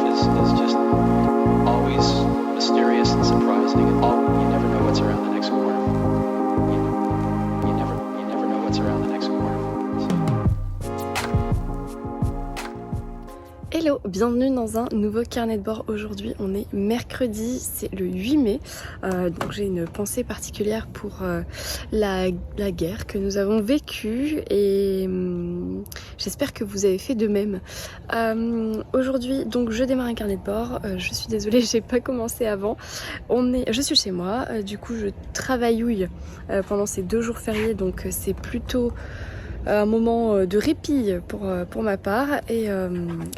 is just always mysterious and surprising. You never know what's around the next corner. You never know what's around the next corner. Hello, bienvenue dans un nouveau carnet de bord. Aujourd'hui on est mercredi, c'est le 8 mai, donc j'ai une pensée particulière pour la guerre que nous avons vécue et j'espère que vous avez fait de même. Aujourd'hui donc je démarre un carnet de bord, je suis désolée j'ai pas commencé avant, je suis chez moi, du coup je travaillouille pendant ces 2 jours fériés, donc c'est plutôt un moment de répit pour ma part et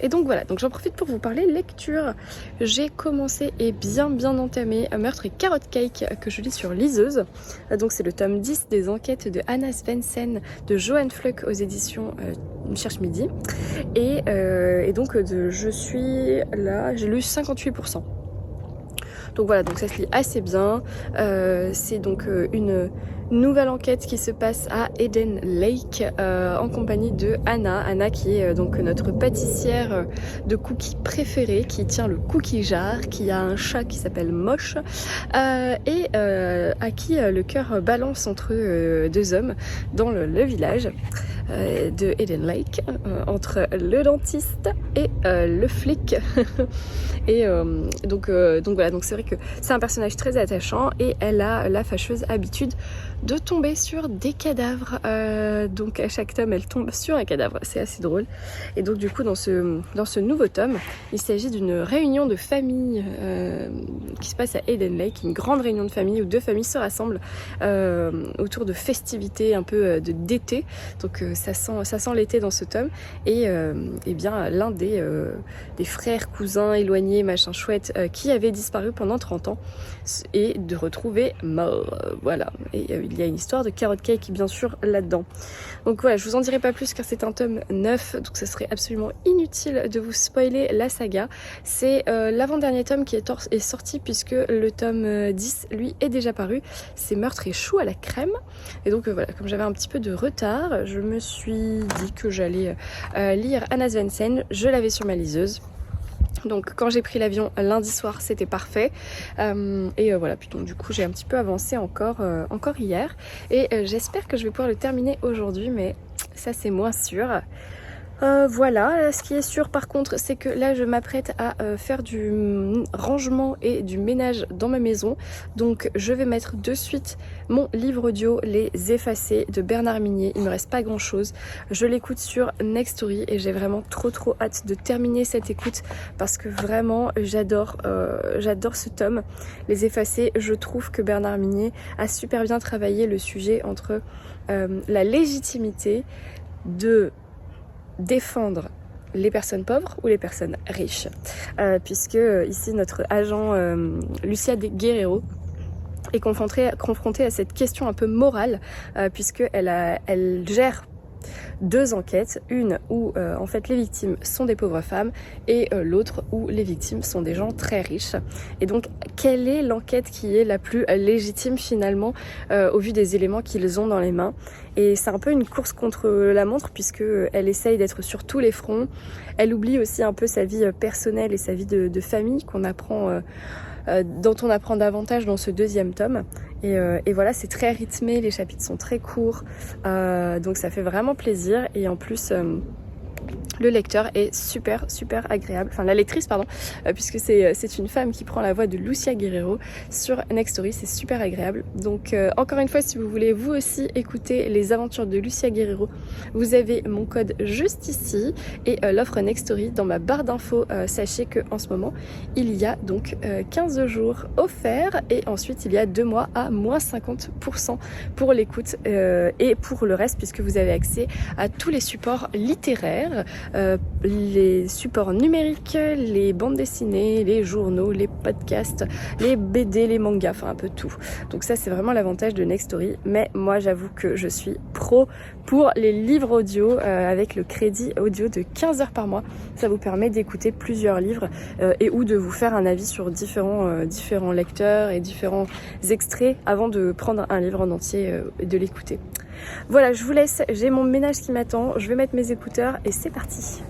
donc voilà, donc j'en profite pour vous parler lecture. J'ai commencé et bien entamé Meurtre et Carrot Cake que je lis sur liseuse, donc c'est le tome 10 des enquêtes de Anna Svensson de Johan Fluck aux éditions Cherche Midi et donc je suis là, j'ai lu 58%. Donc voilà, donc ça se lit assez bien. C'est donc une nouvelle enquête qui se passe à Eden Lake en compagnie de Anna qui est donc notre pâtissière de cookies préférée, qui tient le cookie jar, qui a un chat qui s'appelle Moche et à qui le cœur balance entre 2 hommes dans le village de Eden Lake, entre le dentiste et le flic. Et donc voilà, donc c'est vrai que c'est un personnage très attachant et elle a la fâcheuse habitude de tomber sur des cadavres. Donc à chaque tome elle tombe sur un cadavre, c'est assez drôle. Et donc du coup dans ce nouveau tome, il s'agit d'une réunion de famille qui se passe à Eden Lake, une grande réunion de famille où 2 familles se rassemblent autour de festivités un peu d'été. Donc ça sent l'été dans ce tome et bien l'un des frères, cousins, éloignés, machin chouette qui avait disparu pendant 30 ans et de retrouver mort. Voilà. Et il y a une histoire de carrot cake bien sûr là-dedans. Donc voilà, je vous en dirai pas plus car c'est un tome 9, donc ça serait absolument inutile de vous spoiler la saga. C'est l'avant-dernier tome qui est sorti puisque le tome 10 lui est déjà paru. C'est Meurtre et choux à la crème. Et donc voilà, comme j'avais un petit peu de retard, je me suis dit que j'allais lire Anna Svensson. Je l'avais sur ma liseuse. Donc quand j'ai pris l'avion lundi soir, c'était parfait. Voilà, puis donc du coup j'ai un petit peu avancé encore hier. Et j'espère que je vais pouvoir le terminer aujourd'hui, mais ça c'est moins sûr. Voilà, ce qui est sûr par contre, c'est que là je m'apprête à faire du rangement et du ménage dans ma maison. Donc je vais mettre de suite mon livre audio Les Effacés de Bernard Minier. Il me reste pas grand chose. Je l'écoute sur Nextory et j'ai vraiment trop hâte de terminer cette écoute parce que vraiment j'adore ce tome. Les Effacés, je trouve que Bernard Minier a super bien travaillé le sujet entre la légitimité de défendre les personnes pauvres ou les personnes riches, puisque ici notre agent Lucia Guerrero est confrontée à cette question un peu morale, puisqu'elle gère 2 enquêtes, une où en fait les victimes sont des pauvres femmes et l'autre où les victimes sont des gens très riches. Et donc quelle est l'enquête qui est la plus légitime finalement au vu des éléments qu'ils ont dans les mains? Et c'est un peu une course contre la montre puisque elle essaye d'être sur tous les fronts. Elle oublie aussi un peu sa vie personnelle et sa vie de famille dont on apprend davantage dans ce 2e tome. Et voilà, c'est très rythmé, les chapitres sont très courts, donc ça fait vraiment plaisir. Et en plus le lecteur est super agréable, enfin la lectrice pardon, puisque c'est une femme qui prend la voix de Lucia Guerrero sur Nextory, c'est super agréable. Donc encore une fois, si vous voulez vous aussi écouter les aventures de Lucia Guerrero, vous avez mon code juste ici et l'offre Nextory dans ma barre d'infos. Sachez que en ce moment il y a donc 15 jours offerts et ensuite il y a 2 mois à moins 50% pour l'écoute et pour le reste, puisque vous avez accès à tous les supports littéraires, les supports numériques, les bandes dessinées, les journaux, les podcasts, les BD, les mangas, enfin un peu tout. Donc ça c'est vraiment l'avantage de Nextory, mais moi j'avoue que je suis pro pour les livres audio avec le crédit audio de 15 heures par mois. Ça vous permet d'écouter plusieurs livres et ou de vous faire un avis sur différents lecteurs et différents extraits avant de prendre un livre en entier et de l'écouter. Voilà, je vous laisse, j'ai mon ménage qui m'attend, je vais mettre mes écouteurs et c'est parti.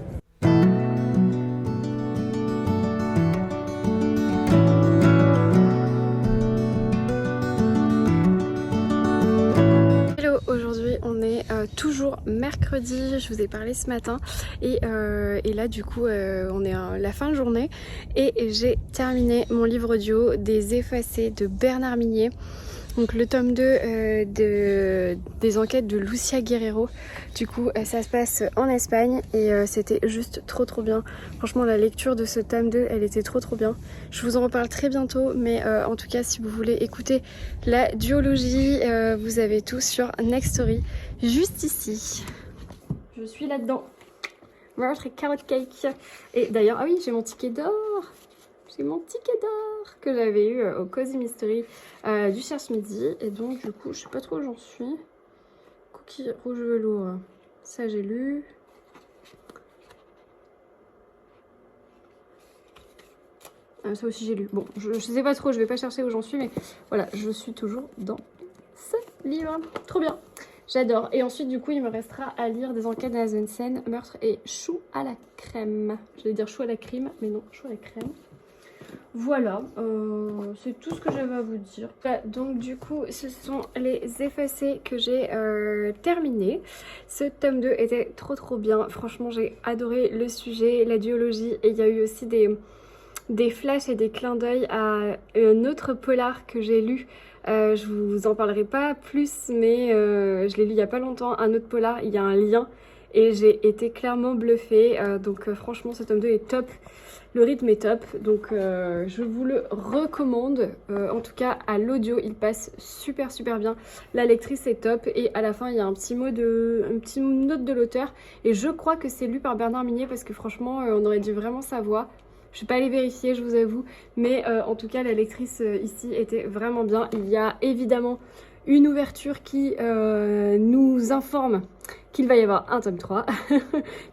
toujours mercredi, je vous ai parlé ce matin et là du coup on est à la fin de journée et j'ai terminé mon livre audio des effacés de Bernard Mignot. Donc le tome 2 des enquêtes de Lucia Guerrero. Du coup ça se passe en Espagne et c'était juste trop bien. Franchement la lecture de ce tome 2 elle était trop bien. Je vous en reparle très bientôt mais en tout cas si vous voulez écouter la duologie vous avez tout sur Next Story juste ici. Je suis là-dedans. Meurtre et carrot cake. Et d'ailleurs, ah oui, j'ai mon ticket d'or. J'ai mon ticket d'or que j'avais eu au Cozy Mystery du Cherche Midi. Et donc, du coup, je sais pas trop où j'en suis. Cookie rouge velours. Ça, j'ai lu. Ah, ça aussi, j'ai lu. Bon, je sais pas trop, je vais pas chercher où j'en suis. Mais voilà, je suis toujours dans ce livre. Trop bien. J'adore. Et ensuite, du coup, il me restera à lire des enquêtes d'Azensen, meurtre et chou à la crème. J'allais dire chou à la crème, mais non, chou à la crème. Voilà, c'est tout ce que j'avais à vous dire. Voilà, donc du coup, ce sont les effacés que j'ai terminés. Ce tome 2 était trop bien. Franchement, j'ai adoré le sujet, la duologie. Et il y a eu aussi des flashs et des clins d'œil à un autre polar que j'ai lu. Je vous en parlerai pas plus, mais je l'ai lu il y a pas longtemps, un autre polar, il y a un lien et j'ai été clairement bluffée. Donc franchement ce tome 2 est top, le rythme est top, donc je vous le recommande. En tout cas à l'audio il passe super bien, la lectrice est top et à la fin il y a une petite note de l'auteur et je crois que c'est lu par Bernard Mignot parce que franchement on aurait dû vraiment savoir. Je ne vais pas aller vérifier, je vous avoue, mais en tout cas, la lectrice ici était vraiment bien. Il y a évidemment une ouverture qui nous informe qu'il va y avoir un tome 3,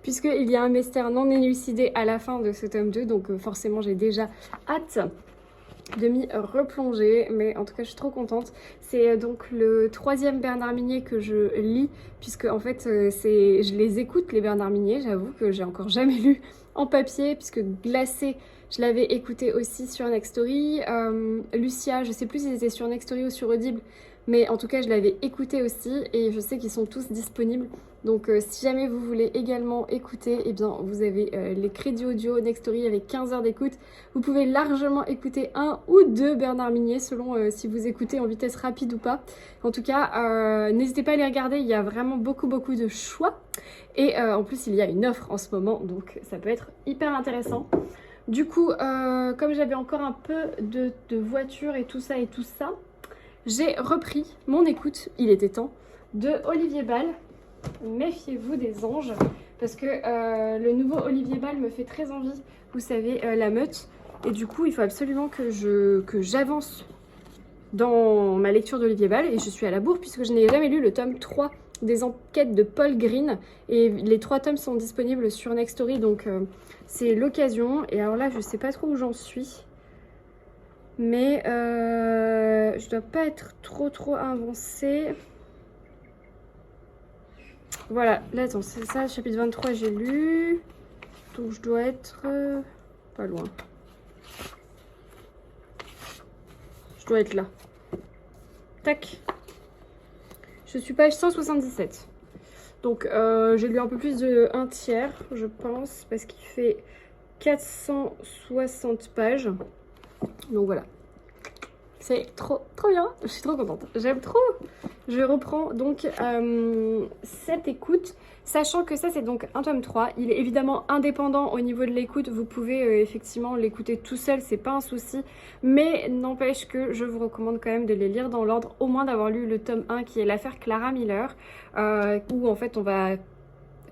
puisqu'il y a un mystère non élucidé à la fin de ce tome 2, donc forcément, j'ai déjà hâte de m'y replonger, mais en tout cas je suis trop contente. C'est donc le 3e Bernard Mignot que je lis, puisque en fait je les écoute les Bernard Mignot, j'avoue que j'ai encore jamais lu en papier, puisque Glacé je l'avais écouté aussi sur Next Story, Lucia je sais plus s'ils étaient sur Next Story ou sur Audible, mais en tout cas je l'avais écouté aussi et je sais qu'ils sont tous disponibles. Donc si jamais vous voulez également écouter, eh bien vous avez les crédits audio Next Story avec 15 heures d'écoute. Vous pouvez largement écouter un ou deux Bernard Mignot selon si vous écoutez en vitesse rapide ou pas. En tout cas, n'hésitez pas à les regarder, il y a vraiment beaucoup de choix. Et en plus il y a une offre en ce moment, donc ça peut être hyper intéressant. Du coup, comme j'avais encore un peu de voiture et tout ça, j'ai repris mon écoute, il était temps, de Olivier Ball. Méfiez-vous des anges, parce que le nouveau Olivier Ball me fait très envie, vous savez, La Meute, et du coup il faut absolument que j'avance dans ma lecture d'Olivier Ball, et je suis à la bourre puisque je n'ai jamais lu le tome 3 des enquêtes de Paul Green, et les 3 tomes sont disponibles sur Next Story, donc c'est l'occasion. Et alors là je sais pas trop où j'en suis, mais je dois pas être trop avancée. Voilà, là attends, c'est ça, chapitre 23 j'ai lu, donc je dois être pas loin. Je dois être là. Tac. Je suis page 177. Donc j'ai lu un peu plus de 1/3, je pense, parce qu'il fait 460 pages. Donc voilà. C'est trop bien, je suis trop contente, j'aime trop. Je reprends donc cette écoute, sachant que ça c'est donc un tome 3. Il est évidemment indépendant au niveau de l'écoute, vous pouvez effectivement l'écouter tout seul, c'est pas un souci. Mais n'empêche que je vous recommande quand même de les lire dans l'ordre, au moins d'avoir lu le tome 1 qui est l'affaire Clara Miller, où en fait on va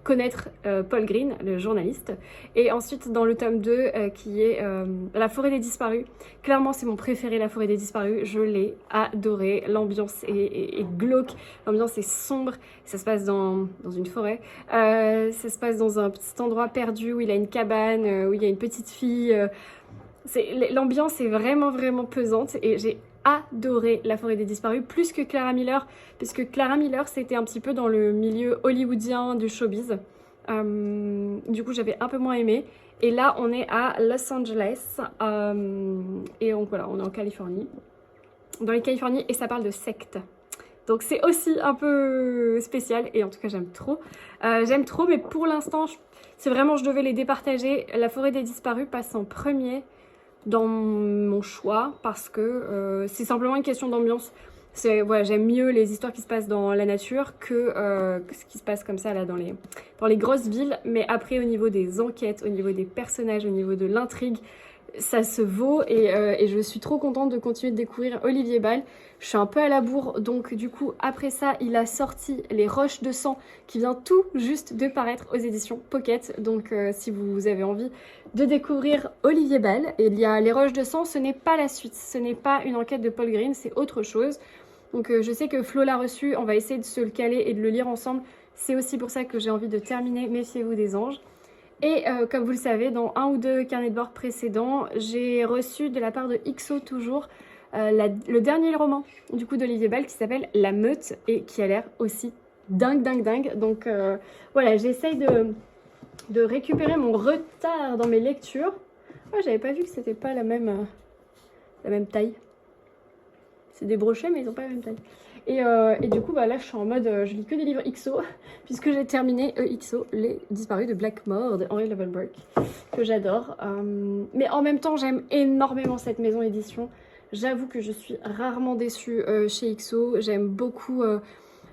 connaître Paul Green, le journaliste, et ensuite dans le tome 2 qui est La forêt des disparus. Clairement c'est mon préféré, La forêt des disparus, je l'ai adoré, l'ambiance est glauque, l'ambiance est sombre, ça se passe dans une forêt, ça se passe dans un petit endroit perdu où il a une cabane, où il y a une petite fille, l'ambiance est vraiment pesante et j'ai adoré La forêt des disparus, plus que Clara Miller, puisque Clara Miller c'était un petit peu dans le milieu hollywoodien du showbiz, du coup j'avais un peu moins aimé, et là on est à Los Angeles, et donc voilà, on est en Californie, dans les Californies, et ça parle de secte. Donc c'est aussi un peu spécial et en tout cas j'aime trop. Mais pour l'instant, c'est vraiment je devais les départager. La forêt des disparus passe en premier dans mon choix parce que c'est simplement une question d'ambiance. Voilà, j'aime mieux les histoires qui se passent dans la nature que ce qui se passe comme ça là dans les grosses villes. Mais après au niveau des enquêtes, au niveau des personnages, au niveau de l'intrigue, ça se vaut et je suis trop contente de continuer de découvrir Olivier Bal. Je suis un peu à la bourre, donc du coup après ça il a sorti Les Roches de Sang qui vient tout juste de paraître aux éditions Pocket. Donc si vous avez envie de découvrir Olivier Bal, il y a Les Roches de Sang, ce n'est pas la suite, ce n'est pas une enquête de Paul Green, c'est autre chose. Donc je sais que Flo l'a reçu, on va essayer de se le caler et de le lire ensemble. C'est aussi pour ça que j'ai envie de terminer Méfiez-vous des anges. Et comme vous le savez, dans un ou deux carnets de bord précédents, j'ai reçu de la part de XO toujours le dernier roman du coup d'Olivier Bal qui s'appelle La Meute et qui a l'air aussi dingue. Donc voilà, j'essaye de récupérer mon retard dans mes lectures. Oh, j'avais pas vu que c'était pas la même taille. C'est des brochets mais ils ont pas la même taille. Et du coup, là, je suis en mode, je lis que des livres XO, puisque j'ai terminé XO, Les Disparus de Blackmore, de Henry Levenberg, que j'adore. Mais en même temps, j'aime énormément cette maison d'édition. J'avoue que je suis rarement déçue chez XO. J'aime beaucoup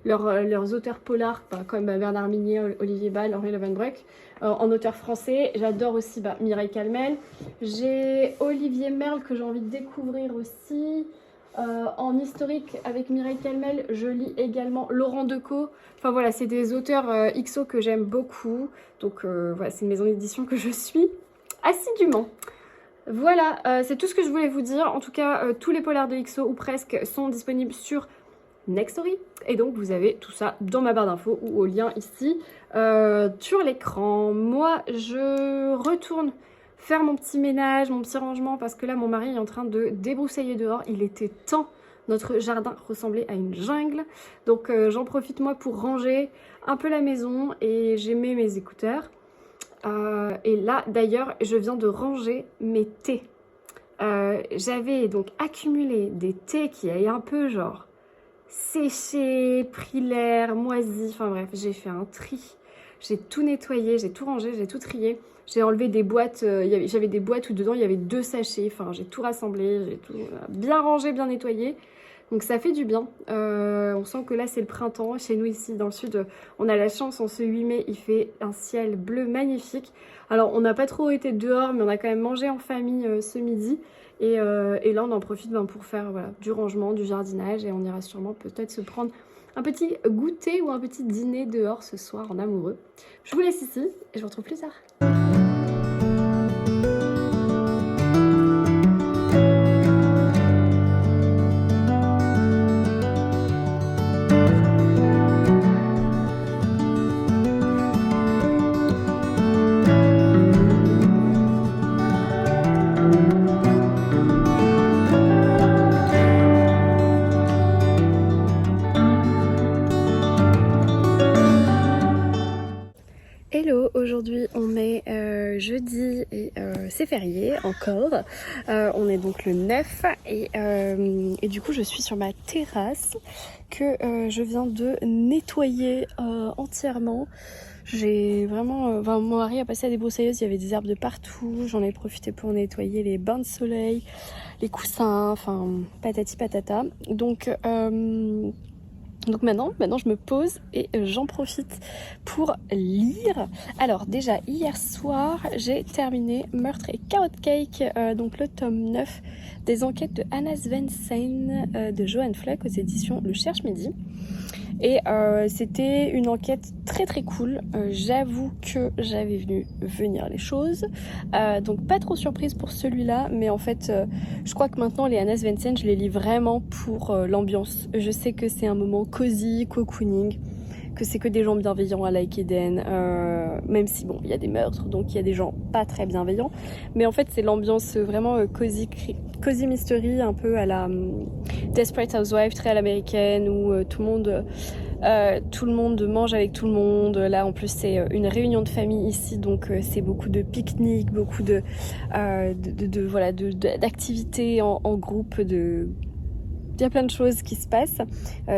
leurs auteurs polars, comme Bernard Minier, Olivier Bal, Henry Levenberg. En auteur français, j'adore aussi Mireille Calmel. J'ai Olivier Merle que j'ai envie de découvrir aussi. En historique avec Mireille Calmel, je lis également Laurent Decaux. Enfin voilà, c'est des auteurs XO que j'aime beaucoup. Donc voilà, c'est une maison d'édition que je suis assidûment. Voilà, c'est tout ce que je voulais vous dire. En tout cas, tous les polars de XO ou presque sont disponibles sur Nextory. Et donc vous avez tout ça dans ma barre d'infos ou au lien ici sur l'écran. Moi, je retourne faire mon petit ménage, mon petit rangement, parce que là, mon mari est en train de débroussailler dehors. Il était temps. Notre jardin ressemblait à une jungle. Donc, j'en profite, moi, pour ranger un peu la maison. Et j'ai mis mes écouteurs. Et là, d'ailleurs, je viens de ranger mes thés. J'avais donc accumulé des thés qui avaient un peu, genre, séché, pris l'air, moisi. Enfin bref, j'ai fait un tri. J'ai tout nettoyé, j'ai tout rangé, j'ai tout trié. J'ai enlevé des boîtes, j'avais des boîtes où dedans il y avait 2 sachets, enfin j'ai tout rassemblé, j'ai tout bien rangé, bien nettoyé. Donc ça fait du bien. On sent que là c'est le printemps. Chez nous ici dans le sud, on a la chance, en ce 8 mai, il fait un ciel bleu magnifique. Alors on n'a pas trop été dehors, mais on a quand même mangé en famille ce midi. Et là on en profite pour faire du rangement, du jardinage, et on ira sûrement peut-être se prendre un petit goûter ou un petit dîner dehors ce soir en amoureux. Je vous laisse ici et je vous retrouve plus tard. Hello, aujourd'hui on est jeudi et c'est férié encore. On est donc le 9 et du coup je suis sur ma terrasse que je viens de nettoyer entièrement. J'ai vraiment... mon mari a passé à la débroussailleuse, il y avait des herbes de partout. J'en ai profité pour nettoyer les bains de soleil, les coussins, enfin patati patata. Donc maintenant je me pose et j'en profite pour lire. Alors déjà hier soir j'ai terminé Meurtre et Carrot Cake, donc le tome 9 des enquêtes de Anna Svensson de Johan Fleck aux éditions Le Cherche Midi. Et c'était une enquête très très cool. J'avoue que j'avais vu venir les choses, donc pas trop surprise pour celui-là, mais en fait je crois que maintenant les Anna Svensson je les lis vraiment pour l'ambiance. Je sais que c'est un moment cosy, cocooning, que c'est que des gens bienveillants à Like Eden, même si bon il y a des meurtres donc il y a des gens pas très bienveillants, mais en fait c'est l'ambiance vraiment cozy mystery, un peu à la Desperate Housewives, très à l'américaine, où tout le monde mange avec tout le monde. Là en plus c'est une réunion de famille ici, donc c'est beaucoup de pique-niques, beaucoup d'activités en groupe, il y a plein de choses qui se passent,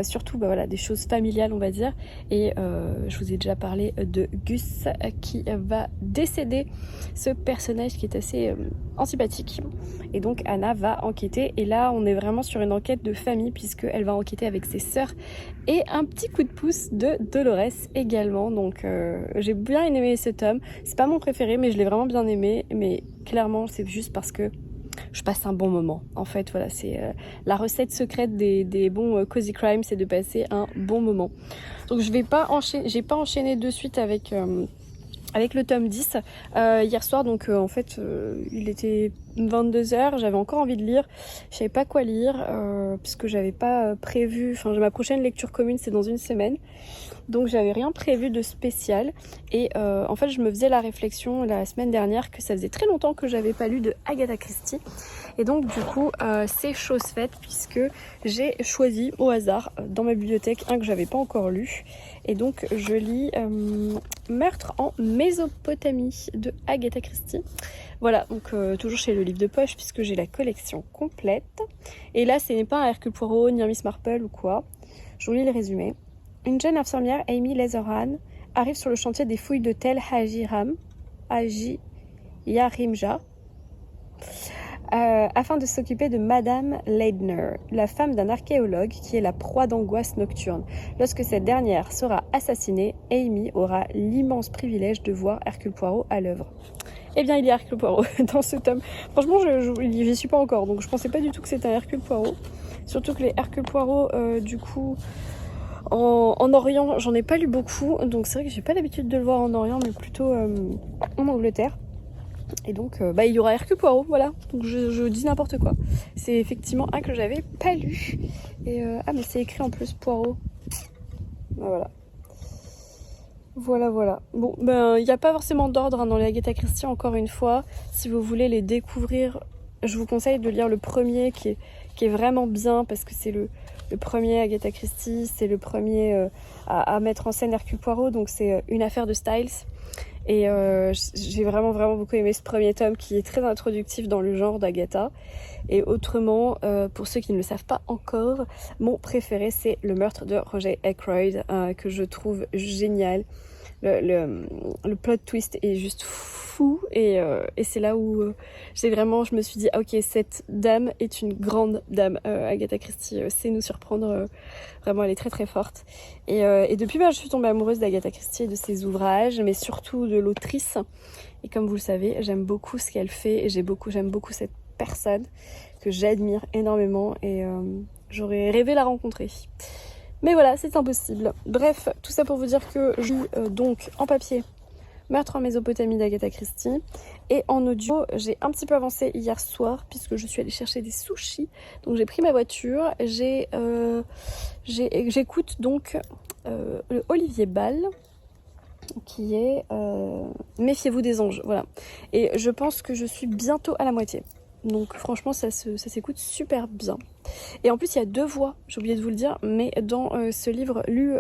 surtout voilà, des choses familiales on va dire, et je vous ai déjà parlé de Gus qui va décéder, ce personnage qui est assez antipathique, et donc Anna va enquêter, et là on est vraiment sur une enquête de famille puisqu'elle va enquêter avec ses sœurs et un petit coup de pouce de Dolores également, donc j'ai bien aimé ce tome, c'est pas mon préféré mais je l'ai vraiment bien aimé, mais clairement c'est juste parce que je passe un bon moment. En fait, voilà, c'est la recette secrète des bons cozy crime, c'est de passer un bon moment. Donc je vais pas enchaîner, j'ai pas enchaîné de suite avec le tome 10 hier soir, donc en fait il était 22h, j'avais encore envie de lire, je savais pas quoi lire puisque j'avais pas prévu, enfin ma prochaine lecture commune c'est dans une semaine, donc j'avais rien prévu de spécial, et en fait je me faisais la réflexion la semaine dernière que ça faisait très longtemps que j'avais pas lu de Agatha Christie, et donc du coup c'est chose faite puisque j'ai choisi au hasard dans ma bibliothèque un que j'avais pas encore lu, et donc je lis Meurtre en Mésopotamie de Agatha Christie. Voilà, donc toujours chez le livre de poche puisque j'ai la collection complète. Et là, ce n'est pas un Hercule Poirot ni un Miss Marple ou quoi. Je vous lis le résumé. Une jeune infirmière, Amy Leatherham, arrive sur le chantier des fouilles de Tel Yarimja, afin de s'occuper de Madame Leidner, la femme d'un archéologue qui est la proie d'angoisse nocturne. Lorsque cette dernière sera assassinée, Amy aura l'immense privilège de voir Hercule Poirot à l'œuvre. Eh bien, il y a Hercule Poirot dans ce tome. Franchement, j'y suis pas encore, donc je pensais pas du tout que c'était un Hercule Poirot. Surtout que les Hercule Poirot, du coup, en Orient, j'en ai pas lu beaucoup, donc c'est vrai que j'ai pas l'habitude de le voir en Orient, mais plutôt en Angleterre. Et donc il y aura Hercule Poirot, voilà, donc je dis n'importe quoi. C'est effectivement un que j'avais pas lu, et mais c'est écrit en plus Poirot, voilà. Voilà. Bon, il n'y a pas forcément d'ordre dans les Agatha Christie, encore une fois. Si vous voulez les découvrir, je vous conseille de lire le premier qui est vraiment bien, parce que c'est le premier Agatha Christie, c'est le premier à mettre en scène Hercule Poirot, donc c'est Une affaire de Styles. Et j'ai vraiment beaucoup aimé ce premier tome qui est très introductif dans le genre d'Agatha. Et autrement, pour ceux qui ne le savent pas encore, mon préféré c'est Le meurtre de Roger Ackroyd, que je trouve génial. Le plot twist est juste fou, et c'est là où je me suis dit ok, cette dame est une grande dame. Agatha Christie sait nous surprendre, vraiment elle est très forte, et depuis je suis tombée amoureuse d'Agatha Christie et de ses ouvrages, mais surtout de l'autrice, et comme vous le savez j'aime beaucoup ce qu'elle fait, et j'aime beaucoup cette personne que j'admire énormément, et j'aurais rêvé la rencontrer. Mais voilà, c'est impossible. Bref, tout ça pour vous dire que je lis donc en papier Meurtre en Mésopotamie d'Agatha Christie, et en audio, j'ai un petit peu avancé hier soir puisque je suis allée chercher des sushis. Donc j'ai pris ma voiture, j'écoute donc le Olivier Ball qui est Méfiez-vous des anges, voilà. Et je pense que je suis bientôt à la moitié. Donc franchement ça s'écoute super bien. Et en plus il y a 2 voix, j'ai oublié de vous le dire, mais dans ce livre lu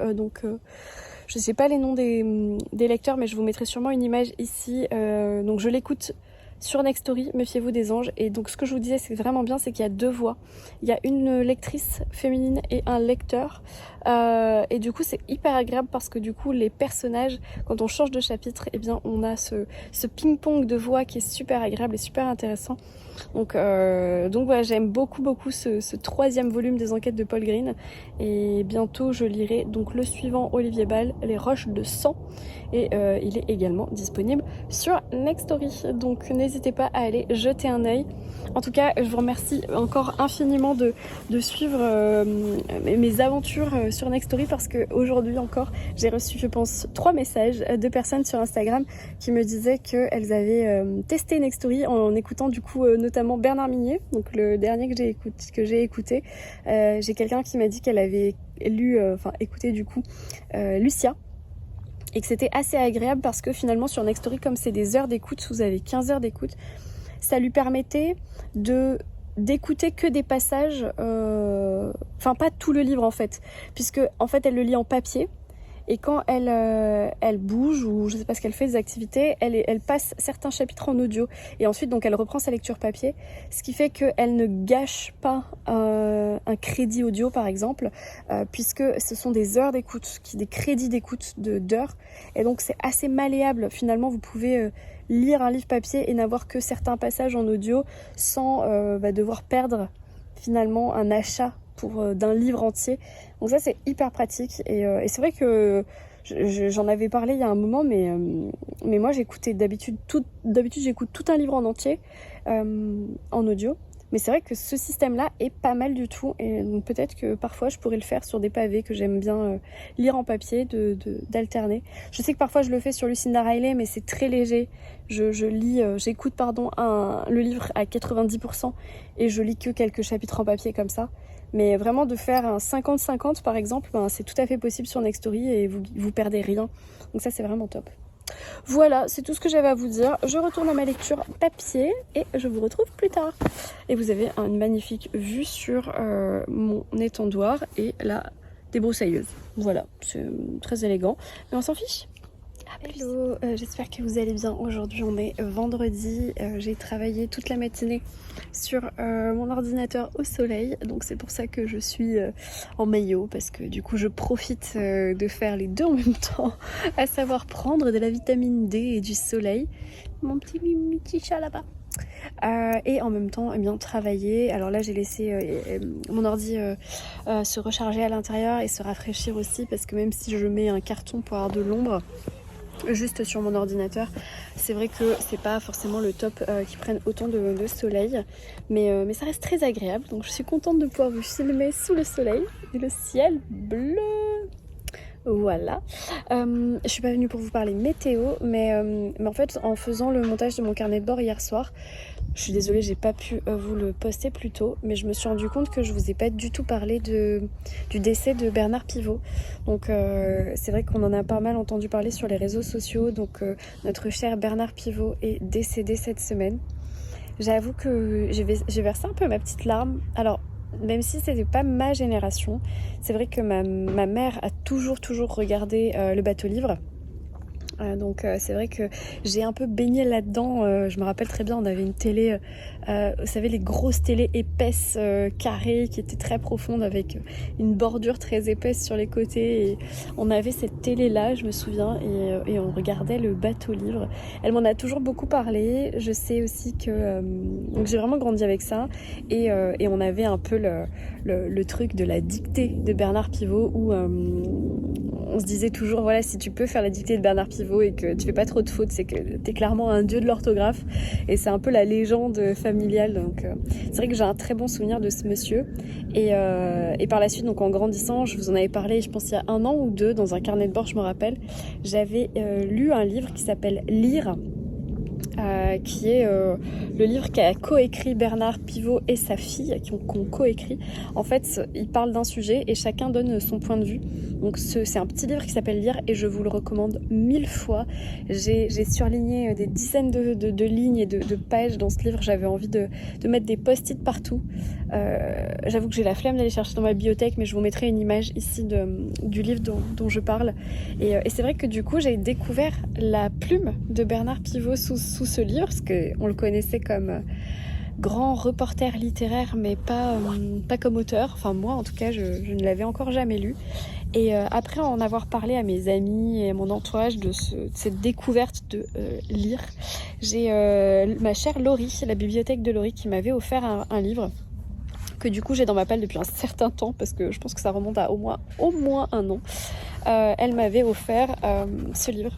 je sais pas les noms des lecteurs, mais je vous mettrai sûrement une image ici. Donc je l'écoute sur Nextory, Méfiez-vous des anges. Et donc ce que je vous disais, c'est vraiment bien, c'est qu'il y a 2 voix. Il y a une lectrice féminine et un lecteur. Et du coup c'est hyper agréable parce que du coup les personnages, quand on change de chapitre, eh bien on a ce ping-pong de voix qui est super agréable et super intéressant. Donc voilà, j'aime beaucoup ce 3e volume des enquêtes de Paul Green, et bientôt je lirai donc le suivant, Olivier Ball, Les Roches de Sang, et il est également disponible sur Nextory, donc n'hésitez pas à aller jeter un œil. En tout cas, je vous remercie encore infiniment de suivre mes aventures sur Nextory, parce qu'aujourd'hui encore j'ai reçu, je pense, 3 messages de personnes sur Instagram qui me disaient qu'elles avaient testé Nextory en écoutant du coup notamment Bernard Minier, donc le dernier que j'ai écouté. J'ai quelqu'un qui m'a dit qu'elle avait écouté du coup Lucia, et que c'était assez agréable parce que finalement sur Nextory, comme c'est des heures d'écoute, vous avez 15 heures d'écoute, ça lui permettait d'écouter que des passages, pas tout le livre en fait, puisque en fait elle le lit en papier, et quand elle bouge ou je sais pas ce qu'elle fait, des activités, elle passe certains chapitres en audio et ensuite donc elle reprend sa lecture papier, ce qui fait qu'elle ne gâche pas un crédit audio par exemple, puisque ce sont des heures d'écoute, des crédits d'écoute d'heures, et donc c'est assez malléable. Finalement vous pouvez lire un livre papier et n'avoir que certains passages en audio sans devoir perdre finalement un achat d'un livre entier. Donc ça c'est hyper pratique et c'est vrai que j'en avais parlé il y a un moment, mais moi j'écoutais d'habitude j'écoute tout un livre en entier en audio, mais c'est vrai que ce système là est pas mal du tout, et donc peut-être que parfois je pourrais le faire sur des pavés que j'aime bien lire en papier, d'alterner. Je sais que parfois je le fais sur Lucinda Riley, mais c'est très léger. J'écoute le livre à 90% et je lis que quelques chapitres en papier comme ça. Mais vraiment de faire un 50-50 par exemple, c'est tout à fait possible sur Nextory et vous perdez rien. Donc ça c'est vraiment top. Voilà, c'est tout ce que j'avais à vous dire. Je retourne à ma lecture papier et je vous retrouve plus tard. Et vous avez une magnifique vue sur mon étendoir et la débroussailleuse. Voilà, c'est très élégant, mais on s'en fiche. Hello, j'espère que vous allez bien. Aujourd'hui on est vendredi, j'ai travaillé toute la matinée sur mon ordinateur au soleil, donc c'est pour ça que je suis en maillot, parce que du coup je profite de faire les deux en même temps, à savoir prendre de la vitamine D et du soleil, mon petit chat là-bas. Et en même temps travailler. Alors là j'ai laissé mon ordi se recharger à l'intérieur et se rafraîchir aussi, parce que même si je mets un carton pour avoir de l'ombre juste sur mon ordinateur, c'est vrai que c'est pas forcément le top qui prenne autant de soleil, mais ça reste très agréable, donc je suis contente de pouvoir vous filmer sous le soleil et le ciel bleu. Voilà, je suis pas venue pour vous parler météo, mais en fait en faisant le montage de mon carnet de bord hier soir, je suis désolée, j'ai pas pu vous le poster plus tôt, mais je me suis rendu compte que je vous ai pas du tout parlé du décès de Bernard Pivot. Donc c'est vrai qu'on en a pas mal entendu parler sur les réseaux sociaux. Donc notre cher Bernard Pivot est décédé cette semaine. J'avoue que j'ai versé un peu ma petite larme. Alors même si c'était pas ma génération, c'est vrai que ma mère a toujours regardé le bateau livre. Donc c'est vrai que j'ai un peu baigné là-dedans. Je me rappelle très bien, on avait une télé, vous savez, les grosses télés épaisses, carrées, qui étaient très profondes, avec une bordure très épaisse sur les côtés, et on avait cette télé là, je me souviens, et on regardait le bateau livre. Elle m'en a toujours beaucoup parlé. Je sais aussi que donc j'ai vraiment grandi avec ça, et on avait un peu le truc de la dictée de Bernard Pivot, où on se disait toujours, voilà, si tu peux faire la dictée de Bernard Pivot et que tu fais pas trop de fautes, c'est que t'es clairement un dieu de l'orthographe, et c'est un peu la légende familiale. Donc c'est vrai que j'ai un très bon souvenir de ce monsieur, et par la suite, donc en grandissant, je vous en avais parlé, je pense il y a 1 an ou 2, dans un carnet de bord, je me rappelle, j'avais lu un livre qui s'appelle Lire, qui est le livre qu'a coécrit Bernard Pivot et sa fille, qui ont coécrit. En fait, ils parlent d'un sujet et chacun donne son point de vue. Donc c'est un petit livre qui s'appelle Lire, et je vous le recommande 1000 fois. J'ai surligné des dizaines de lignes et de pages dans ce livre. J'avais envie de mettre des post-it partout. J'avoue que j'ai la flemme d'aller chercher dans ma bibliothèque, mais je vous mettrai une image ici du livre dont je parle. Et c'est vrai que du coup, j'ai découvert la plume de Bernard Pivot sous ce livre, parce qu'on le connaissait comme grand reporter littéraire, mais pas comme auteur. Enfin moi en tout cas, je ne l'avais encore jamais lu. Et après en avoir parlé à mes amis et à mon entourage de cette découverte de Lire, j'ai ma chère Laurie, la bibliothèque de Laurie, qui m'avait offert un livre que du coup j'ai dans ma palle depuis un certain temps, parce que je pense que ça remonte à au moins 1 an. Elle m'avait offert ce livre,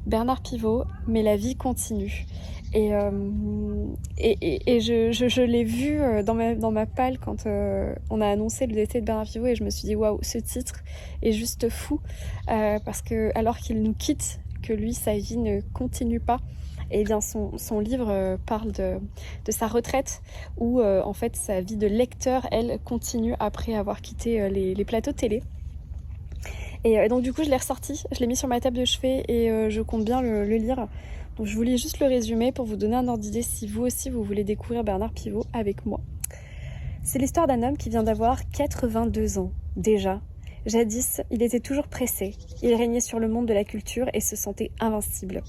Bernard Pivot, mais la vie continue. Et je l'ai vu dans ma palle quand on a annoncé le décès de Bernard Pivot, et je me suis dit waouh, ce titre est juste fou, parce que alors qu'il nous quitte, que lui, sa vie ne continue pas. Et bien son livre parle de sa retraite, où en fait sa vie de lecteur, elle, continue après avoir quitté les plateaux télé. Et donc du coup je l'ai ressorti, je l'ai mis sur ma table de chevet, et je compte bien le lire. Donc je vous lis juste le résumé pour vous donner un ordre d'idée si vous aussi vous voulez découvrir Bernard Pivot avec moi. C'est l'histoire d'un homme qui vient d'avoir 82 ans déjà, Jadis, il était toujours pressé. Il régnait sur le monde de la culture et se sentait invincible.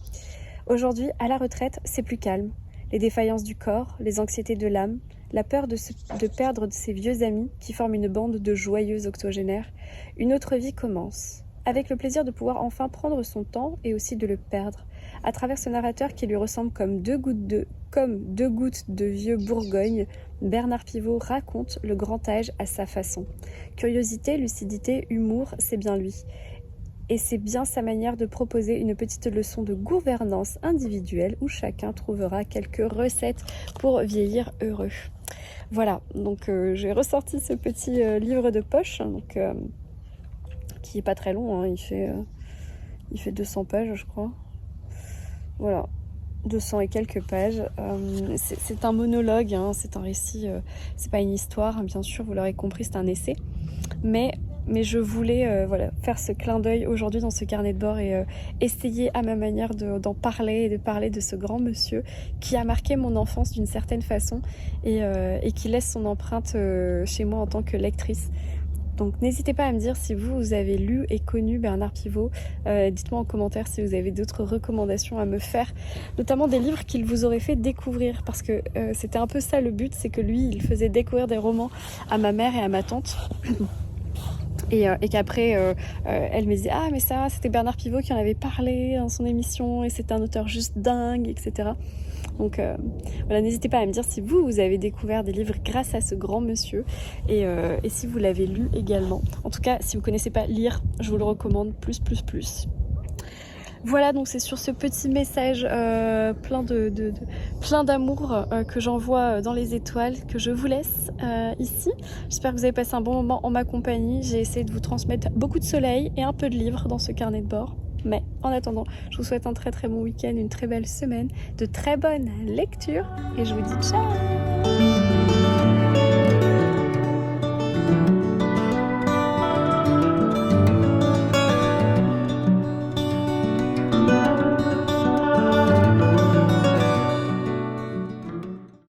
Aujourd'hui, à la retraite, c'est plus calme. Les défaillances du corps, les anxiétés de l'âme, la peur de perdre ses vieux amis qui forment une bande de joyeux octogénaires. Une autre vie commence, avec le plaisir de pouvoir enfin prendre son temps et aussi de le perdre, à travers ce narrateur qui lui ressemble comme deux gouttes de vieux Bourgogne. Bernard Pivot raconte le grand âge à sa façon. Curiosité, lucidité, humour, c'est bien lui. Et c'est bien sa manière de proposer une petite leçon de gouvernance individuelle où chacun trouvera quelques recettes pour vieillir heureux. Voilà, donc j'ai ressorti ce petit livre de poche, donc, qui est pas très long, hein, il fait 200 pages je crois. Voilà, 200 et quelques pages. C'est un monologue, hein, c'est un récit, c'est pas une histoire, bien sûr, vous l'aurez compris, c'est un essai. Mais je voulais faire ce clin d'œil aujourd'hui dans ce carnet de bord et essayer à ma manière d'en parler et de parler de ce grand monsieur qui a marqué mon enfance d'une certaine façon et qui laisse son empreinte chez moi en tant que lectrice. Donc n'hésitez pas à me dire si vous avez lu et connu Bernard Pivot. Dites-moi en commentaire si vous avez d'autres recommandations à me faire, notamment des livres qu'il vous aurait fait découvrir, parce que c'était un peu ça le but, c'est que lui, il faisait découvrir des romans à ma mère et à ma tante. Et qu'aprrer, elle me disait « Ah, mais ça, c'était Bernard Pivot qui en avait parlé dans son émission, et c'était un auteur juste dingue, etc. » Donc voilà, n'hésitez pas à me dire si vous avez découvert des livres grâce à ce grand monsieur et si vous l'avez lu également. En tout cas, si vous ne connaissez pas lire, je vous le recommande plus. Voilà, donc c'est sur ce petit message plein d'amour que j'envoie dans les étoiles que je vous laisse ici. J'espère que vous avez passé un bon moment en ma compagnie. J'ai essayé de vous transmettre beaucoup de soleil et un peu de livres dans ce carnet de bord. Mais en attendant, je vous souhaite un très bon week-end, une très belle semaine, de très bonnes lectures et je vous dis ciao!